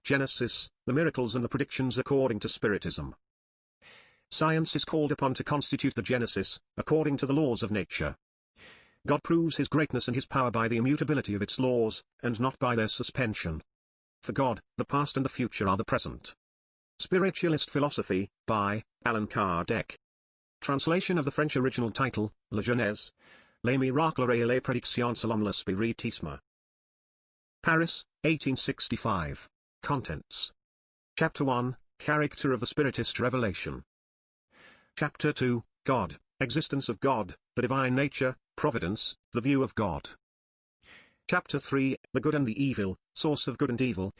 Genesis, the miracles and the predictions according to Spiritism. Science is called upon to constitute the Genesis, according to the laws of nature. God proves his greatness and his power by the immutability of its laws, and not by their suspension. For God, the past and the future are the present. Spiritualist Philosophy, by Allan Kardec. Translation of the French original title, La Genèse. Les miracles et les prédictions selon le spiritisme. Paris, 1865. Contents. Chapter 1, Character of the Spiritist Revelation. Chapter 2, God, Existence of God, the Divine Nature, Providence, the View of God. Chapter 3, The Good and the Evil, Source of Good and Evil,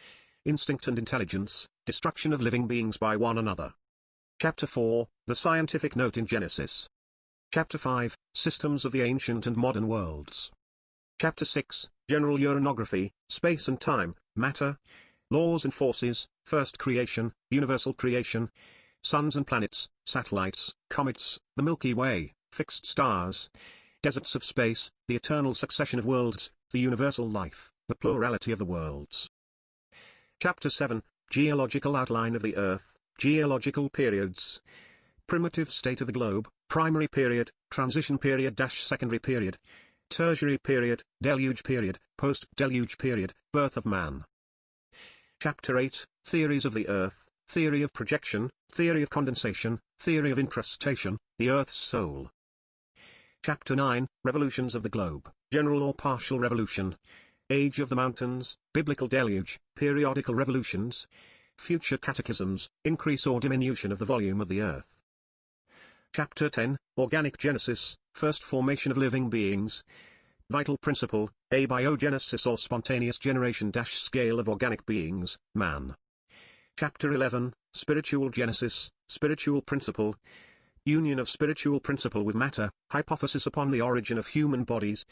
Instinct and Intelligence, Destruction of Living Beings by One Another. Chapter 4, The Scientific Note in Genesis. Chapter 5, Systems of the Ancient and Modern Worlds. Chapter 6, General Uranography, Space and Time, Matter, Laws and Forces, First Creation, Universal Creation, Suns and Planets, Satellites, Comets, the Milky Way, Fixed Stars, Deserts of Space, the Eternal Succession of Worlds, the Universal Life, the Plurality of the Worlds. Chapter 7, Geological Outline of the Earth, Geological Periods, Primitive State of the Globe, Primary Period, Transition Period - Secondary Period, Tertiary Period, Deluge Period, Post-Deluge Period, Birth of Man. Chapter 8, Theories of the Earth, Theory of Projection, Theory of Condensation, Theory of Incrustation, the Earth's Soul. Chapter 9, Revolutions of the Globe, General or Partial Revolution, Age of the Mountains, Biblical Deluge, Periodical Revolutions, Future Cataclysms, Increase or Diminution of the Volume of the Earth. Chapter 10, Organic Genesis, First Formation of Living Beings, Vital Principle, Abiogenesis or Spontaneous Generation - Scale of Organic Beings, Man. Chapter 11, Spiritual Genesis, Spiritual Principle, Union of Spiritual Principle with Matter, Hypothesis upon the Origin of Human Bodies,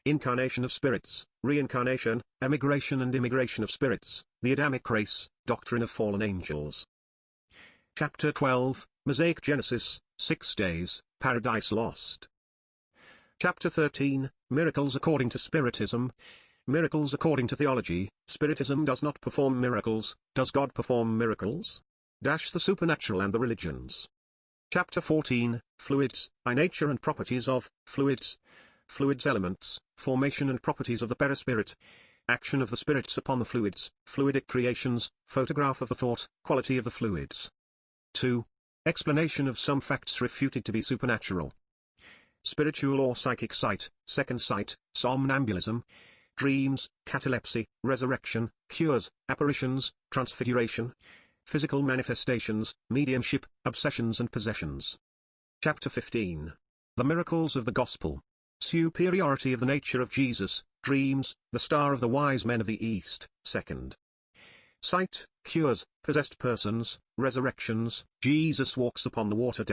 Incarnation of Spirits, Reincarnation, Emigration and Immigration of Spirits, the Adamic Race, Doctrine of Fallen Angels. Chapter 12, Mosaic Genesis, 6 Days, Paradise Lost. Chapter 13, Miracles according to Spiritism, Miracles according to Theology. Spiritism does not perform miracles. Does God perform miracles? The Supernatural and the Religions. Chapter 14, Fluids, by Nature and Properties of Fluids. Fluids Elements, Formation and Properties of the Perispirit. Action of the spirits upon the fluids, Fluidic Creations, Photograph of the Thought, Quality of the Fluids. 2. Explanation of some facts refuted to be supernatural. Spiritual or psychic sight, second sight, somnambulism, dreams, catalepsy, resurrection, cures, apparitions, transfiguration, physical manifestations, mediumship, obsessions and possessions. Chapter 15. The Miracles of the Gospel. Superiority of the nature of Jesus, dreams, the star of the wise men of the East, second. Sight, cures, possessed persons, resurrections, Jesus walks upon the water.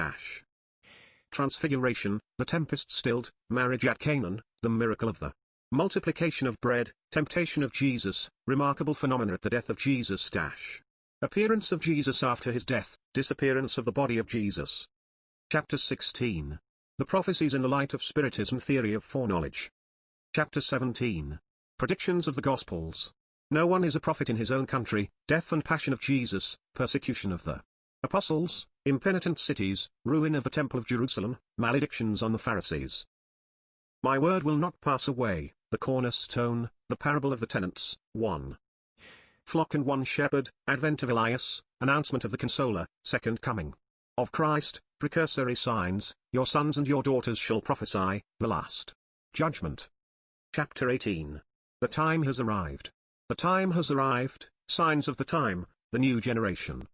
Transfiguration, the tempest stilled, marriage at Canaan, the miracle of the multiplication of bread, temptation of Jesus, remarkable phenomena at the death of Jesus. Appearance of Jesus after his death, disappearance of the body of Jesus. Chapter 16. The Prophecies in the Light of Spiritism, Theory of Foreknowledge. Chapter 17. Predictions of the Gospels. No one is a prophet in his own country, death and passion of Jesus, persecution of the apostles, impenitent cities, ruin of the Temple of Jerusalem, maledictions on the Pharisees. My word will not pass away, the cornerstone, the parable of the tenants, 1. Flock and one shepherd, advent of Elias, announcement of the Consoler, second coming of Christ, precursory signs, your sons and your daughters shall prophesy, the last judgment. Chapter 18. The time has arrived. The time has arrived, signs of the time, the new generation.